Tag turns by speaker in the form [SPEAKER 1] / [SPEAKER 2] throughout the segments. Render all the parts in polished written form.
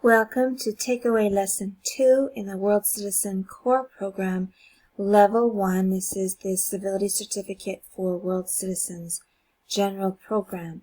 [SPEAKER 1] Welcome to Takeaway Lesson 2 in the World Citizen Core Program, Level 1. This is the Civility Certificate for World Citizens General Program.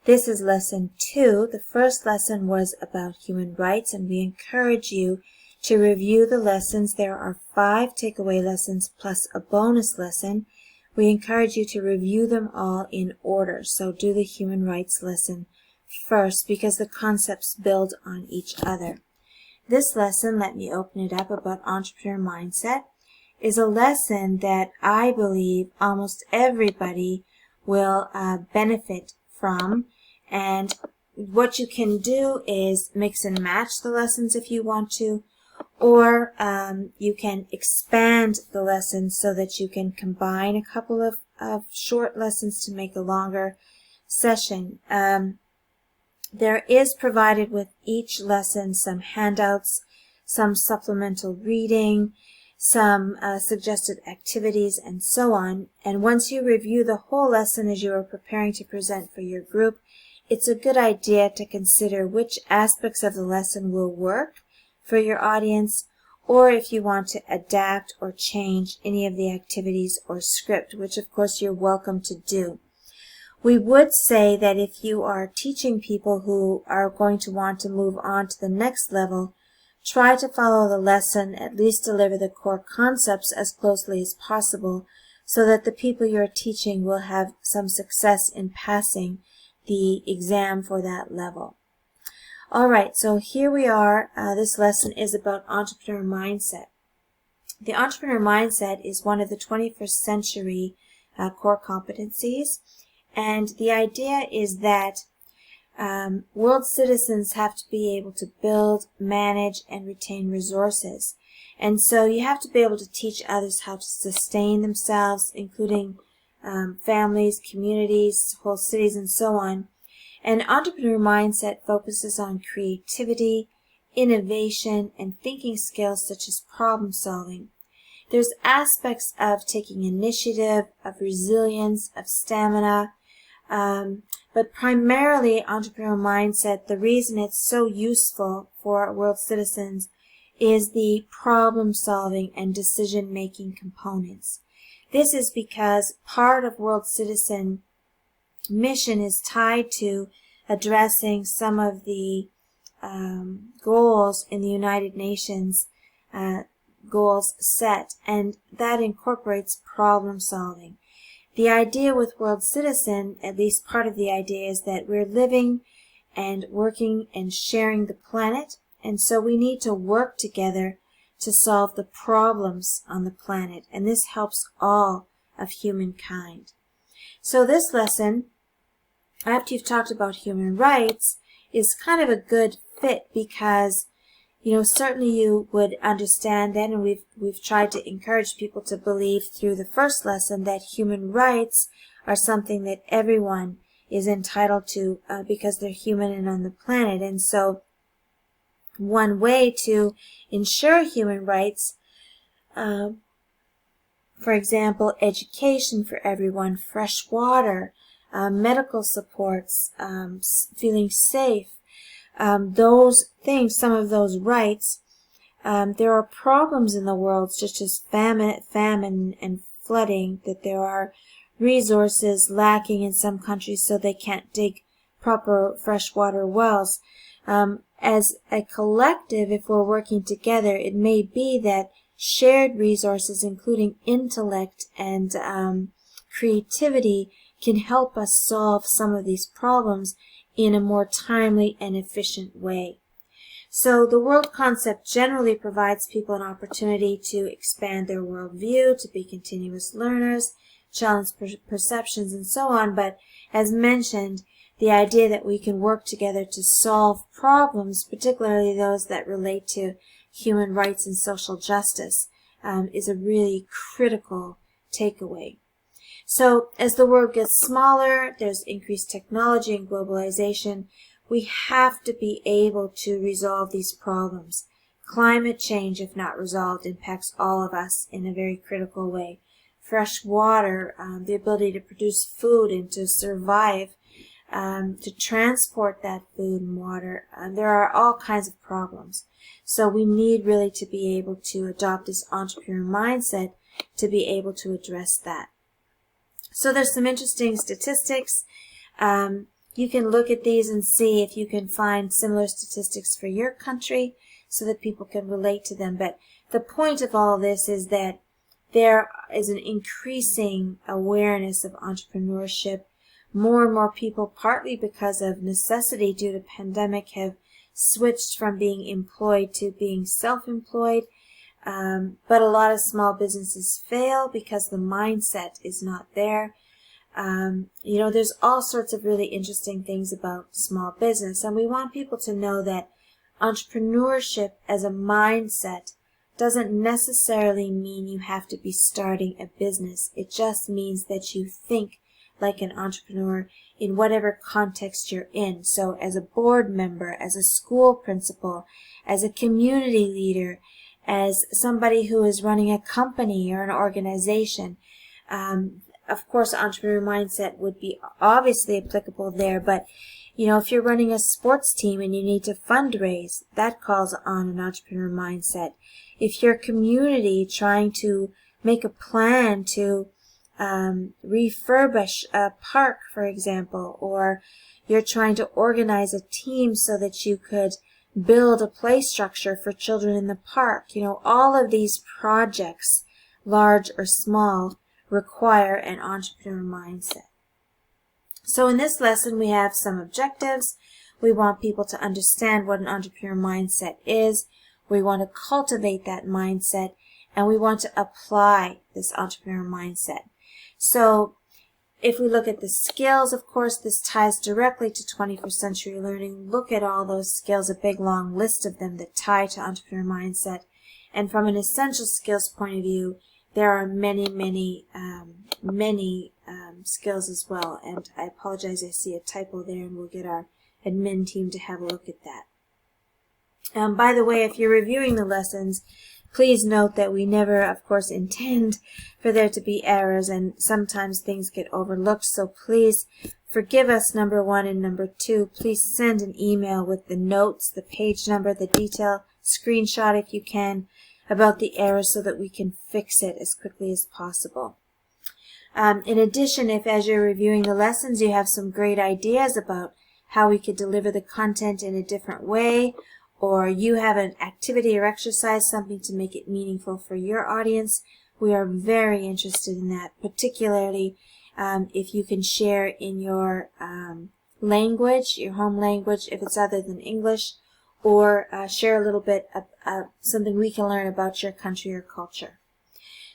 [SPEAKER 1] This is Lesson 2. The first lesson was about human rights, and we encourage you to review the lessons. There are 5 takeaway lessons plus a bonus lesson. We encourage you to review them all in order. So do the human rights lesson first because the concepts build on each other. This lesson, let me open it up, about entrepreneur mindset, is a lesson that I believe almost everybody will benefit from. And what you can do is mix and match the lessons if you want to, or you can expand the lessons so that you can combine a couple of short lessons to make a longer session. There is provided with each lesson some handouts, some supplemental reading, some suggested activities, and so on. And once you review the whole lesson as you are preparing to present for your group, it's a good idea to consider which aspects of the lesson will work for your audience, or if you want to adapt or change any of the activities or script, which of course you're welcome to do. We would say that if you are teaching people who are going to want to move on to the next level, try to follow the lesson, at least deliver the core concepts as closely as possible, so that the people you're teaching will have some success in passing the exam for that level. Alright, so here we are. This lesson is about entrepreneur mindset. The entrepreneur mindset is one of the 21st century core competencies. And the idea is that world citizens have to be able to build, manage, and retain resources. And so you have to be able to teach others how to sustain themselves, including families, communities, whole cities, and so on. And entrepreneur mindset focuses on creativity, innovation, and thinking skills such as problem solving. There's aspects of taking initiative, of resilience, of stamina, but primarily entrepreneur mindset, the reason it's so useful for world citizens is the problem-solving and decision-making components. This is because part of world citizen mission is tied to addressing some of the goals in the United Nations goals set, and that incorporates problem-solving. The idea with World Citizen, at least part of the idea, is that we're living and working and sharing the planet, and so we need to work together to solve the problems on the planet, and this helps all of humankind. So this lesson, after you've talked about human rights, is kind of a good fit because certainly you would understand that, and we've tried to encourage people to believe through the first lesson that human rights are something that everyone is entitled to because they're human and on the planet. And so one way to ensure human rights, for example, education for everyone, fresh water, medical supports, feeling safe, those things, some of those rights, there are problems in the world such as famine and flooding, that there are resources lacking in some countries so they can't dig proper freshwater wells. As a collective, if we're working together, it may be that shared resources, including intellect and creativity, can help us solve some of these problems in a more timely and efficient way. So the world concept generally provides people an opportunity to expand their worldview, to be continuous learners, challenge perceptions, and so on. But as mentioned, the idea that we can work together to solve problems, particularly those that relate to human rights and social justice, is a really critical takeaway. So as the world gets smaller, there's increased technology and globalization. We have to be able to resolve these problems. Climate change, if not resolved, impacts all of us in a very critical way. Fresh water, the ability to produce food and to survive to transport that food and water. There are all kinds of problems. So we need really to be able to adopt this entrepreneur mindset to be able to address that. So there's some interesting statistics. You can look at these and see if you can find similar statistics for your country so that people can relate to them. But the point of all this is that there is an increasing awareness of entrepreneurship. More and more people, partly because of necessity due to pandemic, have switched from being employed to being self-employed. But a lot of small businesses fail because the mindset is not there. There's all sorts of really interesting things about small business, and we want people to know that entrepreneurship as a mindset doesn't necessarily mean you have to be starting a business. It just means that you think like an entrepreneur in whatever context you're in. So as a board member, as a school principal, as a community leader, as somebody who is running a company or an organization, of course, entrepreneur mindset would be obviously applicable there, but if you're running a sports team and you need to fundraise, that calls on an entrepreneur mindset. If your community trying to make a plan to refurbish a park, for example, or you're trying to organize a team so that you could build a play structure for children in the park, all of these projects, large or small, require an entrepreneur mindset. So in this lesson, we have some objectives. We want people to understand what an entrepreneur mindset is. We want to cultivate that mindset, and we want to apply this entrepreneur mindset. So if we look at the skills, of course, this ties directly to 21st century learning. Look at all those skills, a big long list of them that tie to entrepreneur mindset. And from an essential skills point of view, there are many skills as well. And I apologize, I see a typo there, and we'll get our admin team to have a look at that. By the way, if you're reviewing the lessons, please note that we never, of course, intend for there to be errors, and sometimes things get overlooked. So please forgive us, number one, and number two, please send an email with the notes, the page number, the detail, screenshot if you can, about the errors so that we can fix it as quickly as possible. In addition, if as you're reviewing the lessons you have some great ideas about how we could deliver the content in a different way, or you have an activity or exercise, something to make it meaningful for your audience, we are very interested in that, particularly if you can share in your language, your home language, if it's other than English, or share a little bit of something we can learn about your country or culture.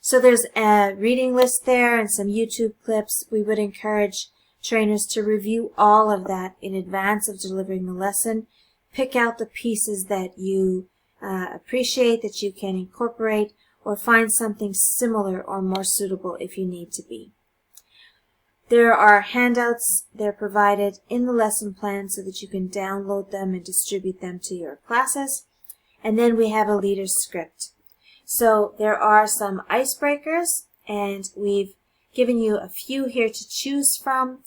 [SPEAKER 1] So there's a reading list there and some YouTube clips. We would encourage trainers to review all of that in advance of delivering the lesson. Pick out the pieces that you appreciate, that you can incorporate, or find something similar or more suitable if you need to be. There are handouts. They're provided in the lesson plan so that you can download them and distribute them to your classes. And then we have a leader's script. So there are some icebreakers, and we've given you a few here to choose from.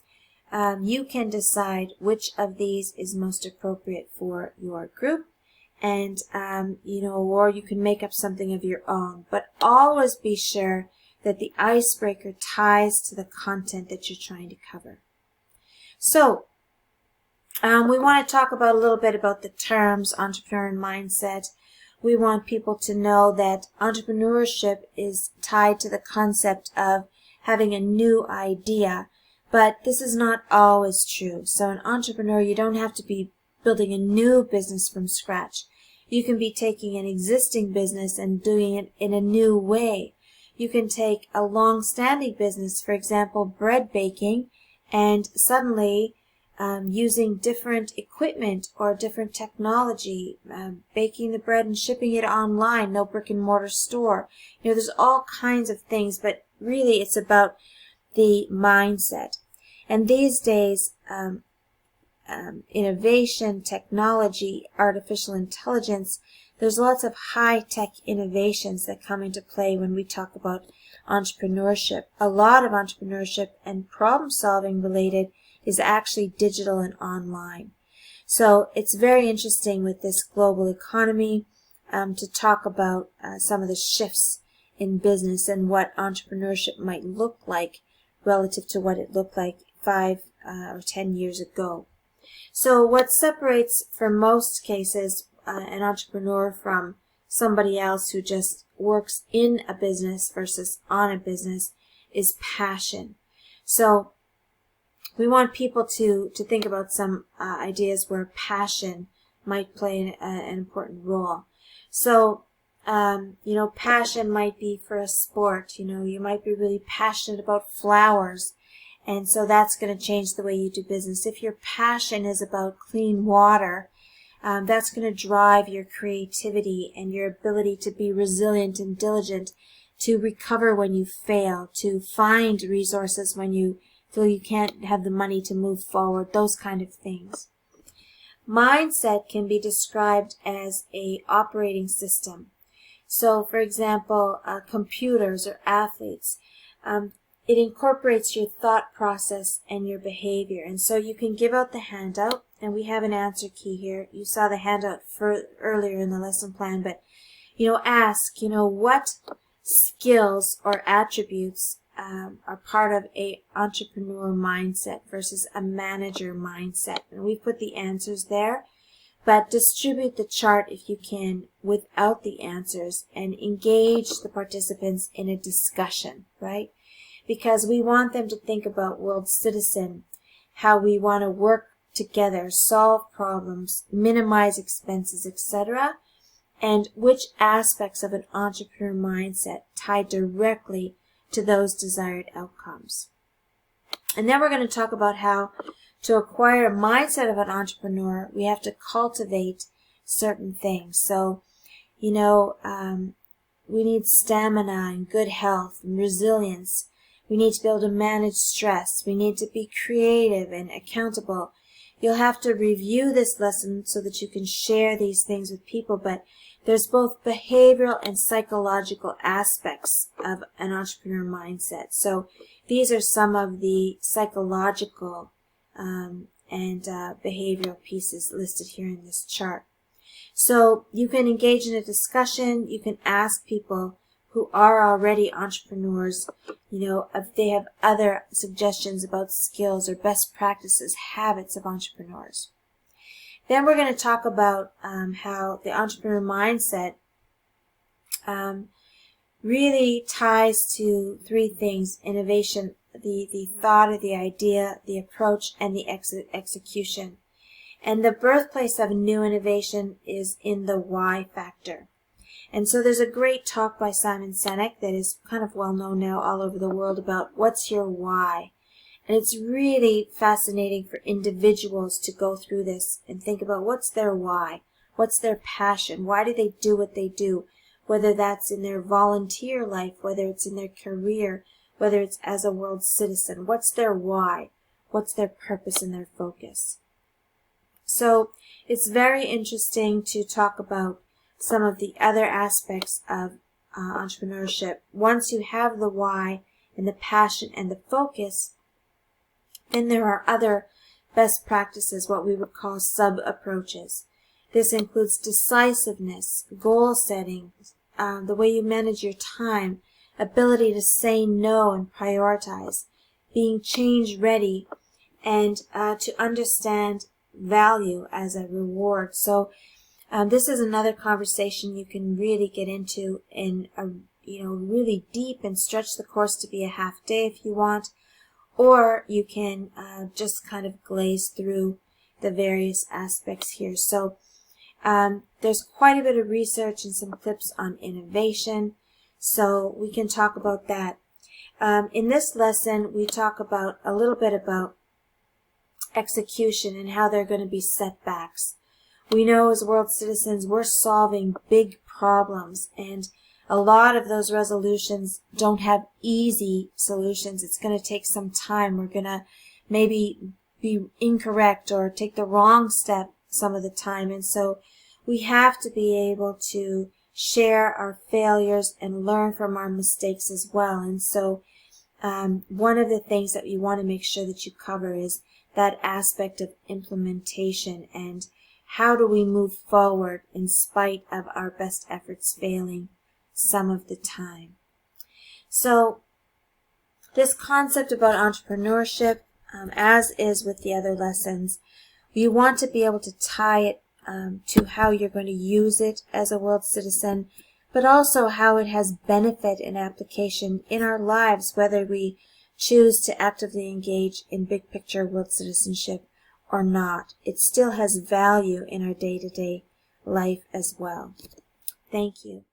[SPEAKER 1] You can decide which of these is most appropriate for your group, and or you can make up something of your own. But always be sure that the icebreaker ties to the content that you're trying to cover. So we want to talk about a little bit about the terms entrepreneur and mindset. We want people to know that entrepreneurship is tied to the concept of having a new idea, but this is not always true. So an entrepreneur, you don't have to be building a new business from scratch. You can be taking an existing business and doing it in a new way. You can take a long-standing business, for example, bread baking, and suddenly using different equipment or different technology, baking the bread and shipping it online, no brick and mortar store. There's all kinds of things, but really it's about the mindset. And these days, innovation, technology, artificial intelligence, there's lots of high-tech innovations that come into play when we talk about entrepreneurship. A lot of entrepreneurship and problem-solving related is actually digital and online. So it's very interesting with this global economy to talk about some of the shifts in business and what entrepreneurship might look like relative to what it looked like 5 or 10 years ago. So what separates, for most cases, an entrepreneur from somebody else who just works in a business versus on a business is passion. So we want people to think about some ideas where passion might play an important role. So, passion might be for a sport. You might be really passionate about flowers, and so that's going to change the way you do business. If your passion is about clean water, that's going to drive your creativity and your ability to be resilient and diligent, to recover when you fail, to find resources when you feel you can't have the money to move forward, those kind of things. Mindset can be described as a operating system. So, for example, computers or athletes, it incorporates your thought process and your behavior. And so you can give out the handout, and we have an answer key here. You saw the handout earlier in the lesson plan, but, ask, what skills or attributes are part of a entrepreneur mindset versus a manager mindset. And we put the answers there, but distribute the chart if you can without the answers and engage the participants in a discussion, right? Because we want them to think about World Citizen, how we want to work together, solve problems, minimize expenses, etc., and which aspects of an entrepreneur mindset tie directly to those desired outcomes. And then we're going to talk about how to acquire a mindset of an entrepreneur, we have to cultivate certain things. So, we need stamina and good health and resilience. We need to be able to manage stress. We need to be creative and accountable. You'll have to review this lesson so that you can share these things with people, but there's both behavioral and psychological aspects of an entrepreneur mindset. So these are some of the psychological and behavioral pieces listed here in this chart. So you can engage in a discussion. You can ask people who are already entrepreneurs, if they have other suggestions about skills or best practices, habits of entrepreneurs. Then we're going to talk about how the entrepreneur mindset really ties to three things: innovation, the thought or the idea, the approach, and the execution. And the birthplace of new innovation is in the why factor. And so there's a great talk by Simon Sinek that is kind of well known now all over the world about what's your why. And it's really fascinating for individuals to go through this and think about what's their why, what's their passion, why do they do what they do, whether that's in their volunteer life, whether it's in their career, whether it's as a world citizen. What's their why? What's their purpose and their focus? So it's very interesting to talk about some of the other aspects of entrepreneurship. Once you have the why and the passion and the focus, then there are other best practices, what we would call sub-approaches. This includes decisiveness, goal setting, the way you manage your time, ability to say no and prioritize, being change ready, and to understand value as a reward. So this is another conversation you can really get into in really deep and stretch the course to be a half day if you want, or you can just kind of glaze through the various aspects here. So there's quite a bit of research and some clips on innovation, so we can talk about that. In this lesson, we talk about a little bit about execution and how there are going to be setbacks. We know as world citizens we're solving big problems, and a lot of those resolutions don't have easy solutions. It's going to take some time. We're going to maybe be incorrect or take the wrong step some of the time, and so we have to be able to share our failures and learn from our mistakes as well. And so one of the things that you want to make sure that you cover is that aspect of implementation and how do we move forward in spite of our best efforts failing some of the time. So this concept about entrepreneurship, as is with the other lessons, you want to be able to tie it to how you're going to use it as a world citizen, but also how it has benefit and application in our lives, whether we choose to actively engage in big picture world citizenship or not. It still has value in our day-to-day life as well. Thank you.